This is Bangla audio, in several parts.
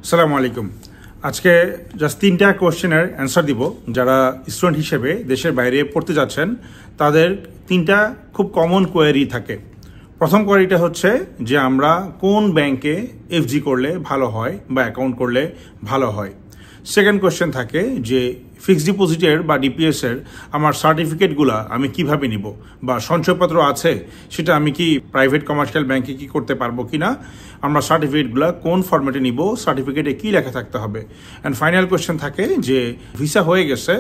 আসসালামু আলাইকুম। আজকে জাস্ট 3টা কোশ্চেনের অ্যান্সার দিব। যারা স্টুডেন্ট হিসেবে দেশের বাইরে পড়তে যাচ্ছেন তাদের 3টা খুব কমন কোয়েরি থাকে। প্রথম কোয়েরিটা হচ্ছে যে আমরা কোন ব্যাংকে এফডি করলে ভালো হয় বা অ্যাকাউন্ট করলে ভালো হয়। সেকেন্ড কোয়েশ্চেন থাকে যে ফিক্সড ডিপোজিটের বা ডিপিএসের আমার সার্টিফিকেটগুলো আমি কিভাবে নিব, বা সঞ্চয়পত্র আছে সেটা আমি কি প্রাইভেট কমার্শিয়াল ব্যাংকে কি করতে পারবো কিনা, আমরা সার্টিফিকেটগুলো কোন ফরম্যাটে নিব, সার্টিফিকেটে কি লেখা থাকতে হবে। অ্যান্ড ফাইনাল কোয়েশ্চেন থাকে যে ভিসা হয়ে গেছে,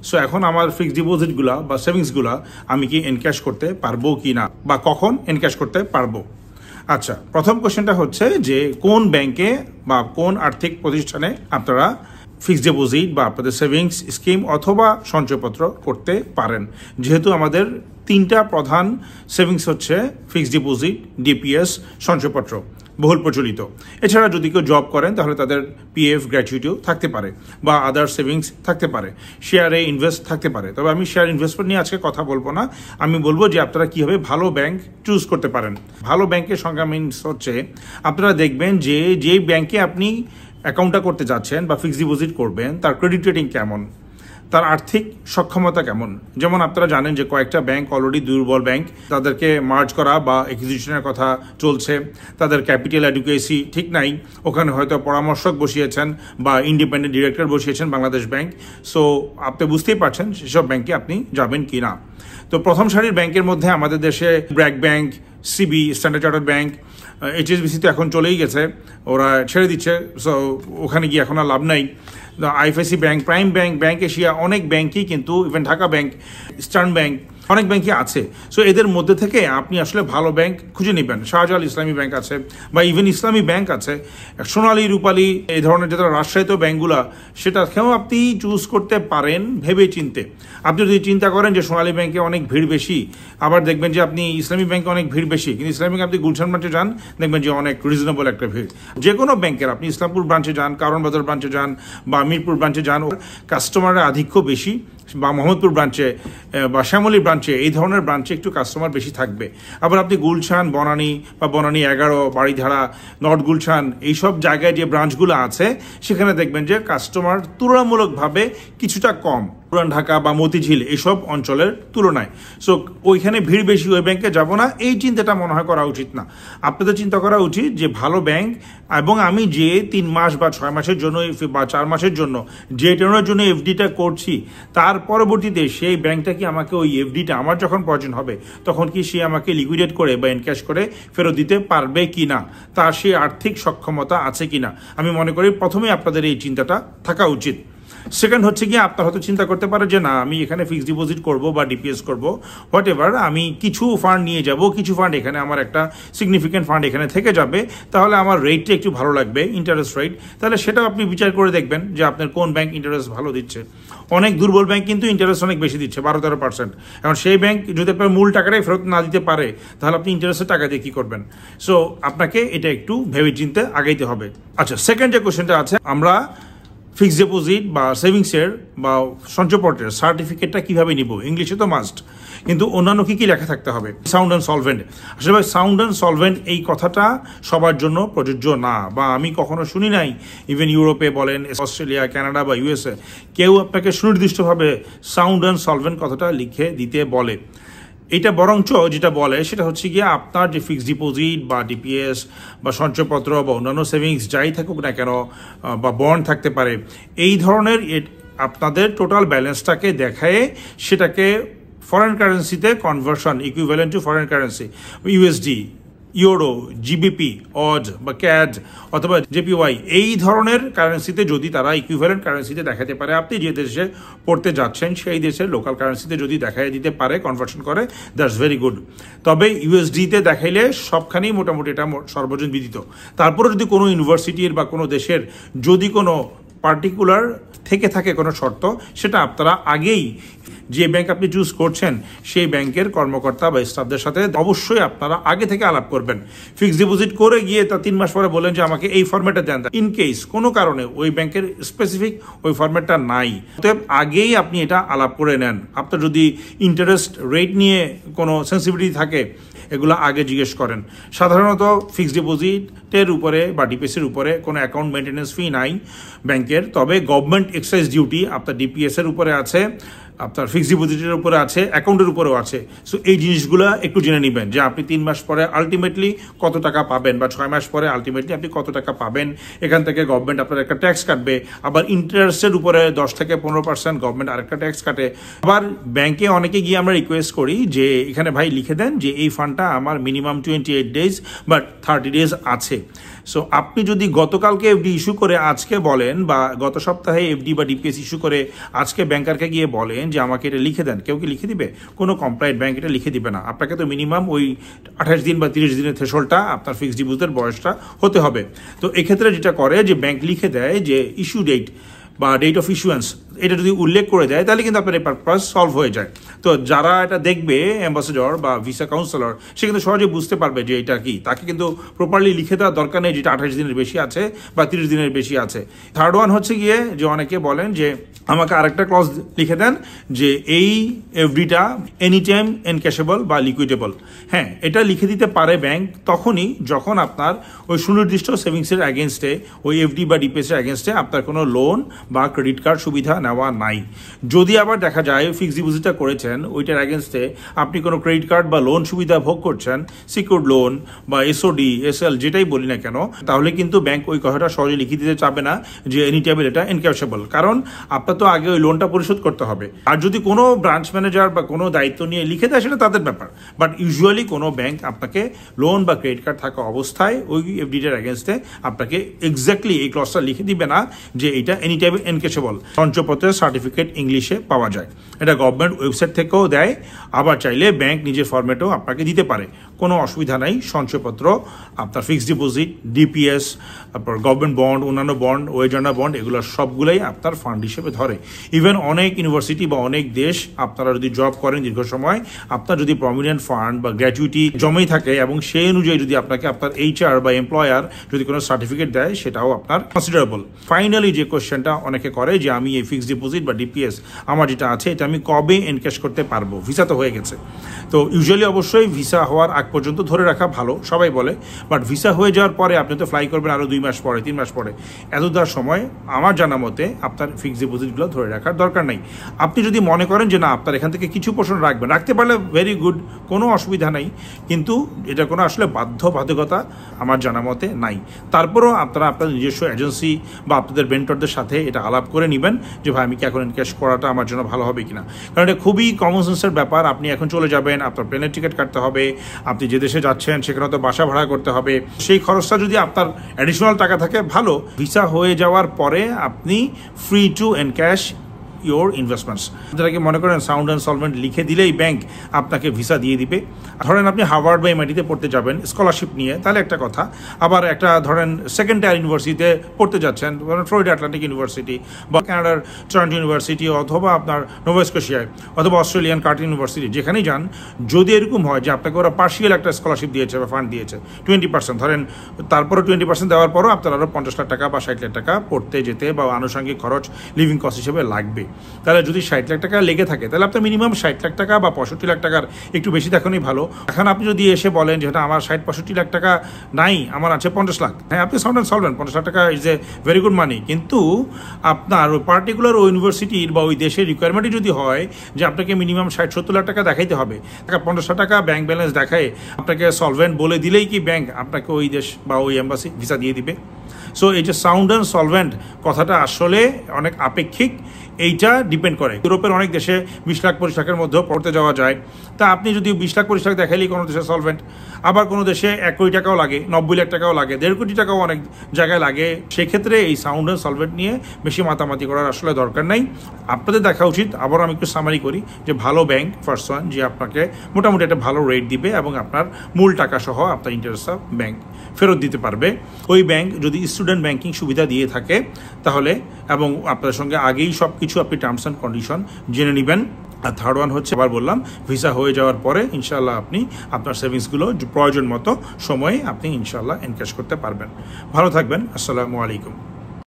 সো এখন আমার ফিক্সড ডিপোজিটগুলো বা সেভিংসগুলো আমি কি এনক্যাশ করতে পারবো কি না, বা কখন এনক্যাশ করতে পারবো। আচ্ছা, প্রথম কোয়েশ্চেনটা হচ্ছে যে কোন ব্যাংকে বা কোন আর্থিক প্রতিষ্ঠানে আপনারা ফিক্সড ডিপোজিট বা আপনাদের সেভিংস স্কিম অথবা সঞ্চয়পত্র করতে পারেন। যেহেতু আমাদের 3টা প্রধান সেভিংস হচ্ছে ফিক্সড ডিপোজিট, ডিপিএস, সঞ্চয়পত্র, বহুল প্রচলিত। এছাড়া যদি কেউ জব করেন তাহলে তাদের পিএফ গ্র্যাচুইটিও থাকতে পারে বা আদার সেভিংস থাকতে পারে, শেয়ারে ইনভেস্ট থাকতে পারে। তবে আমি শেয়ার ইনভেস্টমেন্ট নিয়ে আজকে কথা বলবো না। আমি বলবো যে আপনারা কীভাবে ভালো ব্যাংক চুজ করতে পারেন। ভালো ব্যাংকের সংজ্ঞা মিনস হচ্ছে আপনারা দেখবেন যে যেই ব্যাংকে আপনি অ্যাকাউন্টটা করতে যাচ্ছেন বা ফিক্সড ডিপোজিট করবেন তার ক্রেডিট রেটিং কেমন, তার আর্থিক সক্ষমতা কেমন। যেমন আপনারা জানেন যে কয়েকটা ব্যাংক অলরেডি দুর্বল ব্যাংক, তাদেরকে মার্জ করা বা একুইজিশনের কথা চলছে, তাদের ক্যাপিটাল অ্যাডুকেসি ঠিক নাই, ওখানে হয়তো পরামর্শক বসিয়েছেন বা ইন্ডিপেন্ডেন্ট ডিরেক্টর বসিয়েছেন বাংলাদেশ ব্যাংক। সো আপনি বুঝতেই পারছেন সেসব ব্যাংকে আপনি যাবেন কি না। তো প্রথম সারির ব্যাংকের মধ্যে আমাদের দেশে BRAC bank, CB, Standard Chartered bank, HSBC তো এখন চলেই গেছে, ওরা ছেড়ে দিচ্ছে, সো ওখানে গিয়ে এখন আর লাভ নাই। IFIC bank, prime bank, bank Asia, অনেক ব্যাংকই কিন্তু, even Dhaka bank, eastern bank, অনেক ব্যাংকই আছে। সো এদের মধ্যে থেকে আপনি আসলে ভালো ব্যাংক খুঁজে নেবেন। শাহজালাল ইসলামী ব্যাংক আছে বা ইভেন ইসলামী ব্যাংক আছে, সোনালী, রূপালী, এই ধরনের যেটা রাজশাহীতে ব্যাংকগুলো, সেটাকেও আপনি চুজ করতে পারেন ভেবে চিনতে। আপনি যদি চিন্তা করেন যে সোনালী ব্যাংকে অনেক ভিড় বেশি, আবার দেখবেন যে আপনি ইসলামী ব্যাংকে অনেক ভিড় বেশি, কিন্তু ইসলামী ব্যাংকে আপনি গুলশান ব্রাঞ্চে যান, দেখবেন যে অনেক রিজনেবল একটা ভিড়। যে কোনো ব্যাংকের আপনি ইসলামপুর ব্রাঞ্চে যান, কারণ বাজার ব্রাঞ্চে যান বা মিরপুর ব্রাঞ্চে যান, কাস্টমারের আধিক্য বেশি, বা মোহাম্মদপুর ব্রাঞ্চে বা শ্যামলী ব্রাঞ্চে, এই ধরনের ব্রাঞ্চে একটু কাস্টমার বেশি থাকবে। আবার আপনি গুলশান, বনানী বা বনানী 11, বাড়িধারা, নর্থ গুলশান, এইসব জায়গায় যে ব্রাঞ্চগুলো আছে সেখানে দেখবেন যে কাস্টমার তুলনামূলকভাবে কিছুটা কম পুরান ঢাকা বা মতিঝিল এইসব অঞ্চলের তুলনায়। সো ওইখানে ভিড় বেশি, ওই ব্যাংকে যাব না, এই চিন্তাটা মনে হয় করা উচিত না। আপনাদের চিন্তা করা উচিত যে ভালো ব্যাংক, এবং আমি যে 3 মাস বা 6 মাসের জন্য বা 4 মাসের জন্য যে টেনের জন্য এফডিটা করছি, তার পরবর্তীতে সেই ব্যাংকটা কি আমাকে ওই এফডিটা আমার যখন প্রয়োজন হবে তখন কি সে আমাকে লিকুইডেট করে বা এনক্যাশ করে ফেরত দিতে পারবে কি না, তার সেই আর্থিক সক্ষমতা আছে কিনা। আমি মনে করি প্রথমে আপনাদের এই চিন্তাটা থাকা উচিত। সেকেন্ড হচ্ছে কি, আপনার হয়তো চিন্তা করতে পারে যে না, আমি এখানে ফিক্সড ডিপোজিট করব বা ডিপিএস করব, হোয়াট এভার, আমি কিছু ফান্ড নিয়ে যাব, কিছু ফান্ড এখানে, আমার একটা সিগনিফিক্যান্ট ফান্ড এখানে থেকে যাবে, তাহলে আমার রেটটা একটু ভালো লাগবে, ইন্টারেস্ট রেট। তাহলে সেটাও আপনি বিচার করে দেখবেন যে আপনার কোন ব্যাংক ইন্টারেস্ট ভালো দিচ্ছে। অনেক দুর্বল ব্যাংক কিন্তু ইন্টারেস্ট অনেক বেশি দিচ্ছে, 12-13%। এখন সেই ব্যাংক যদি আপনার মূল টাকাটাই ফেরত না দিতে পারে তাহলে আপনি ইন্টারেস্টের টাকা দিয়ে কী করবেন। সো আপনাকে এটা একটু ভেবে চিন্তে আগাইতে হবে। আচ্ছা, সেকেন্ড যে কোশ্চেনটা আছে, আমরা ফিক্সড ডিপোজিট বা সেভিংসের বা সঞ্চয়পত্রের সার্টিফিকেটটা কীভাবে নিব। ইংলিশে তো মাস্ট, কিন্তু অন্যান্য কী কী লেখা থাকতে হবে। সাউন্ড অ্যান্ড সলভেন্ট, আসলে ভাই সাউন্ড অ্যান্ড সলভেন্ট এই কথাটা সবার জন্য প্রযোজ্য না, বা আমি কখনো শুনি নাই, ইভেন ইউরোপে বলেন, অস্ট্রেলিয়া, কানাডা বা ইউএসএ, কেউ আপনাকে সুনির্দিষ্টভাবে সাউন্ড অ্যান্ড সলভেন্ট কথাটা লিখে দিতে বলে। এটা বরঞ্চ যেটা বলে সেটা হচ্ছে গিয়ে আপনার যে ফিক্সড ডিপোজিট বা ডিপিএস বা সঞ্চয়পত্র বা অন্যান্য সেভিংস যাই থাকুক না কেন, বা বন্ড থাকতে পারে, এই ধরনের আপনাদের টোটাল ব্যালেন্সটাকে দেখায় সেটাকে ফরেন কারেন্সিতে conversion, equivalent to foreign currency, USD, euro, GBP, অজ বা ক্যাড অথবা জেপিওয়াই, এই ধরনের কারেন্সিতে যদি তারা ইকুইভ্যালেন্ট কারেন্সিতে দেখাতে পারে, আপনি যে দেশে পড়তে যাচ্ছেন সেই দেশের লোকাল কারেন্সিতে যদি দেখাই দিতে পারে, কনভার্সন করে, দ্যাটস ভেরি গুড। তবে ইউএসডিতে দেখাইলে সবখানেই মোটামুটি এটা সর্বজন বিদিত। তারপরে যদি কোনো ইউনিভার্সিটির বা কোনো দেশের যদি কোনো পার্টিকুলার থেকে থাকে কোনো শর্ত, সেটা আপনারা আগেই যে ব্যাংক আপনি চুজ করছেন সেই ব্যাংকের কর্মকর্তা বা স্টাফদের সাথে অবশ্যই আপনারা আগে থেকে আলাপ করবেন। ফিক্সড ডিপোজিট করে গিয়ে তা 3 মাস পরে বলেন যে আমাকে এই ফরম্যাটে দেন, ইন কেস কোনো কারণে ওই ব্যাংকের স্পেসিফিক ওই ফরম্যাটটা নাই, অতএব আগেই আপনি এটা আলাপ করে নেন। আপনার যদি ইন্টারেস্ট রেট নিয়ে কোনো সেন্সিটিভিটি থাকে এগুলো আগে জিজ্ঞেস করেন। সাধারণত ফিক্সড ডিপোজিটের উপরে বা ডিপিএসের উপরে কোনো অ্যাকাউন্ট মেনটেন্যান্স ফি নাই ব্যাংকের, তবে গভর্নমেন্ট এক্সাইজ ডিউটি আপনার ডিপিএস এর উপরে আছে, আপনার ফিক্সড ডিপোজিটের উপরে আছে, অ্যাকাউন্টের উপরেও আছে। সো এই জিনিসগুলো একটু জেনে নেবেন যে আপনি 3 মাস পরে আলটিমেটলি কত টাকা পাবেন বা 6 মাস পরে আলটিমেটলি আপনি কত টাকা পাবেন। এখান থেকে গভর্নমেন্ট আপনার একটা ট্যাক্স কাটবে, আবার ইন্টারেস্টের উপরে 10 থেকে 15% গভর্নমেন্ট আরেকটা ট্যাক্স কাটে। আবার ব্যাংকে অনেকে গিয়ে আমরা রিকোয়েস্ট করি যে এখানে ভাই লিখে দেন যে এই ফান্ডটা আমার মিনিমাম 28 ডেজ বা 30 ডেজ আছে। সো আপনি যদি গতকালকে এফডি ইস্যু করে আজকে বলেন বা গত সপ্তাহে এফডি বা ডিপিএস ইস্যু করে আজকে ব্যাংকারকে গিয়ে বলেন যে আমাকে এটা লিখে দেন, কেউ কি লিখে দিবে? কোনো কমপ্লায়েন্ট ব্যাংক এটা লিখে দিবে না। আপনাকে তো মিনিমাম ওই 28 দিন বা 30 দিনের থ্রেশহোল্ডটা আপনার ফিক্সড ডিপোজিটের বয়সটা হতে হবে। তো এক্ষেত্রে যেটা করে যে ব্যাংক লিখে দেয় যে ইস্যু ডেট বা ডেট অফ ইস্যুয়েন্স, এটা যদি উল্লেখ করে দেয় তাহলে কিন্তু আপনার এই পারপাস সলভ হয়ে যায়। তো যারা এটা দেখবে অ্যাম্বাসেডর বা ভিসা কাউন্সিলর, সে কিন্তু সহজে বুঝতে পারবে যে এটা কি। তাকে কিন্তু প্রপারলি লিখে দেওয়ার দরকার নেই যেটা 28 দিনের বেশি আছে বা 30 দিনের বেশি আছে। থার্ড ওয়ান হচ্ছে গিয়ে যে অনেকে বলেন যে আমাকে আরেকটা ক্লজ লিখে দেন যে এই এফডিটা এনি টাইম এনক্যাশেবল বা লিকুইডেবল। হ্যাঁ, এটা লিখে দিতে পারে ব্যাংক তখনই যখন আপনার ওই সুনির্দিষ্ট সেভিংসের অ্যাগেনস্টে, ওই এফডি বা ডিপিএসের অ্যাগেনস্টে আপনার কোনো লোন বা ক্রেডিট কার্ড সুবিধা নেওয়া নাই। যদি আবার দেখা যায় ফিক্সড ডিপোজিটটা করেছেন ওইটার অ্যাগেনস্টে আপনি কোনো ক্রেডিট কার্ড বা লোন সুবিধা ভোগ করছেন, সিকিউরড লোন বা এসওডি, এসএল যেটাই বলি না কেন, তাহলে কিন্তু ব্যাংক ওই কথাটা সহজে লিখে দিতে চাবে না যে এনি টাইম এটা এনক্যাশেবল, কারণ আপনার তো আগে ওই লোনটা পরিশোধ করতে হবে। আর যদি কোনো ব্রাঞ্চ ম্যানেজার বা কোনো দায়িত্ব নিয়ে লিখে দেয় সেটা তাদের ব্যাপার, বাট ইউজুয়ালি কোনো ব্যাংক আপনাকে লোন বা ক্রেডিট কার্ড থাকা অবস্থায় ওই এফডিটার অ্যাগেনস্টে আপনাকে এক্স্যাক্টলি এই ক্লজটা লিখে দিবে না যে এটা এনি টাইম এনক্যাশেবল। সঞ্চয়পত্রের সার্টিফিকেট ইংলিশে পাওয়া যায়, এটা গভর্নমেন্ট ওয়েবসাইট থেকেও দেয়, আবার চাইলে ব্যাংক নিজের ফরম্যাটেও আপনাকে দিতে পারে, কোনো অসুবিধা নাই। সঞ্চয়পত্র আপনার ফিক্সড ডিপোজিট, ডিপিএস, তারপর গভর্নমেন্ট বন্ড, অন্যান্য বন্ড, ওয়েজানা বন্ড, এগুলো সবগুলোই আপনার ফান্ড হিসেবে ধরে। ইভেন অনেক ইউনিভার্সিটি বা অনেক দেশ আপনারা যদি জব করেন দীর্ঘ সময়, আপনার যদি প্রমিনেন্ট ফান্ড বা গ্র্যাচুইটি জমেই থাকে এবং সেই অনুযায়ী যদি আপনাকে আপনার এইচআর বা এমপ্লয়ার যদি কোনো সার্টিফিকেট দেয় সেটাও আপনার কনসিডারেবল। ফাইনালি যে কোয়েশ্চেনটা অনেকে করে যে আমি এই ফিক্সড ডিপোজিট বা ডিপিএস আমার যেটা আছে এটা আমি কবে এনক্যাশ করতে পারবো? ভিসা তো হয়ে গেছে। তো ইউজুয়ালি অবশ্যই ভিসা হওয়ার আগ পর্যন্ত ধরে রাখা ভালো, সবাই বলে, বাট ভিসা হয়ে যাওয়ার পরে আপনি তো ফ্লাই করবেন আরও 2 মাস পরে, 3 মাস পরে, এতটার সময় আমার জানা মতে আপনার ফিক্সড ডিপোজিটগুলো ধরে রাখার দরকার নাই। আপনি যদি মনে করেন যে না আপনার এখান থেকে কিছু পোর্শন রাখবেন, রাখতে পারলে ভেরি গুড, কোনো অসুবিধা নাই, কিন্তু এটা কোনো আসলে বাধ্যবাধকতা আমার জানা মতে নাই। তারপরেও আপনারা আপনার নিজস্ব এজেন্সি বা আপনাদের বেন্টরদের সাথে এটা আলাপ করে নেবেন যে ভাই আমি কি এখন এনক্যাশ করাটা আমার জন্য ভালো হবে কিনা, কারণ এটা খুবই কমন সেন্সের ব্যাপার। আপনি এখন চলে যাবেন, আপনার প্লেনের টিকিট কাটতে হবে, আপনি যে দেশে যাচ্ছেন সেখানে তো বাসা ভাড়া করতে হবে, সেই খরচটা যদি আপনার অ্যাডিশনাল টাকা থাকে ভালো। ভিসা হয়ে যাওয়ার পরে আপনি free to encash your investments. যারা মনে করেন সাউন্ড অ্যান্ড সলভেন্ট লিখে দিলেই ব্যাংক আপনাকে ভিসা দিয়ে দিবে, ধরেন আপনি হার্ভার্ড বা এমআইটিতে পড়তে যাবেন স্কলারশিপ নিয়ে, তাহলে একটা কথা। আবার একটা ধরেন সেকেন্ড টায়ার ইউনিভার্সিটিতে পড়তে যাচ্ছেন, ধরেন ফ্লোরিডা আটলান্টিক ইউনিভার্সিটি বা কানাডার টরন্টো ইউনিভার্সিটি অথবা আপনার নোভা স্কোশিয়ায় অথবা অস্ট্রেলিয়ান কার্টিন ইউনিভার্সিটি, যেখানেই যান, যদি এরকম হয় যে আপনাকে ওরা পার্শিয়াল একটা স্কলারশিপ দিয়েছে বা ফান্ড দিয়েছে 20%, ধরেন তারপরে 20% দেওয়ার পরও আপনার আরও 50 লাখ টাকা বা 60 লাখ টাকা পড়তে যেতে বা আনুষঙ্গিক খরচ লিভিং কস্ট হিসেবে লাগবে। তাহলে যদি 60 লাখ টাকা লেগে থাকে তাহলে আপনার মিনিমাম 60 লাখ টাকা বা 65 লাখ টাকার একটু বেশি দেখানোই ভালো। এখন আপনি যদি এসে বলেন যে আমার 60-65 লাখ টাকা নাই, আমার আছে 50 লাখ, হ্যাঁ আপনি সাউন্ড অ্যান্ড সলভেন্ট, 50 লাখ টাকা ইজ এ ভেরি গুড মানি, কিন্তু আপনার ওই পার্টিকুলার ওই ইউনিভার্সিটির বা ওই দেশের রিকোয়ারমেন্টই যদি হয় যে আপনাকে মিনিমাম 60-70 লাখ টাকা দেখাইতে হবে, 50 লাখ টাকা ব্যাংক ব্যালেন্স দেখায় আপনাকে সলভেন্ট বলে দিলেই কি ব্যাংক আপনাকে ওই দেশ বা ওই এম্বাসি ভিসা দিয়ে দিবে? সো এই যে সাউন্ড অ্যান্ড সলভেন্ট কথাটা আসলে অনেক আপেক্ষিক, এইটা ডিপেন্ড করে। ইউরোপের অনেক দেশে 20 লাখ 25 লাখের মধ্যেও পড়তে যাওয়া যায়, তা আপনি যদি 20 লাখ 25 লাখ দেখাইলেই কোনো দেশে সলভেন্ট, আবার কোনো দেশে 1 কোটি টাকাও লাগে, 90 লাখ টাকাও লাগে, 1.5 কোটি টাকাও অনেক জায়গায় লাগে। সেক্ষেত্রে এই সাউন্ড অ্যান্ড সলভেন্ট নিয়ে বেশি মাতামাতি করার আসলে দরকার নাই। আপনাদের দেখা উচিত, আবার আমি একটু সামারি করি, যে ভালো ব্যাংক ফার্স্ট ওয়ান যে আপনাকে মোটামুটি একটা ভালো রেট দিবে এবং আপনার মূল টাকা সহ আপনার ইন্টারেস্টটা ব্যাংক ফেরত দিতে পারবে। ওই ব্যাংক যদি স্টুডেন্ট ব্যাংকিং সুবিধা দিয়ে থাকে তাহলে এবং আপনাদের সঙ্গে আগেই সব কিছু আপনি টার্মস অ্যান্ড কন্ডিশন জেনে নেবেন। আর থার্ড ওয়ান হচ্ছে আবার বললাম, ভিসা হয়ে যাওয়ার পরে ইনশাআল্লাহ আপনি আপনার সেভিংসগুলো প্রয়োজন মতো সময়ে আপনি ইনশাআল্লাহ এনক্যাশ করতে পারবেন। ভালো থাকবেন। আসসালামু আলাইকুম।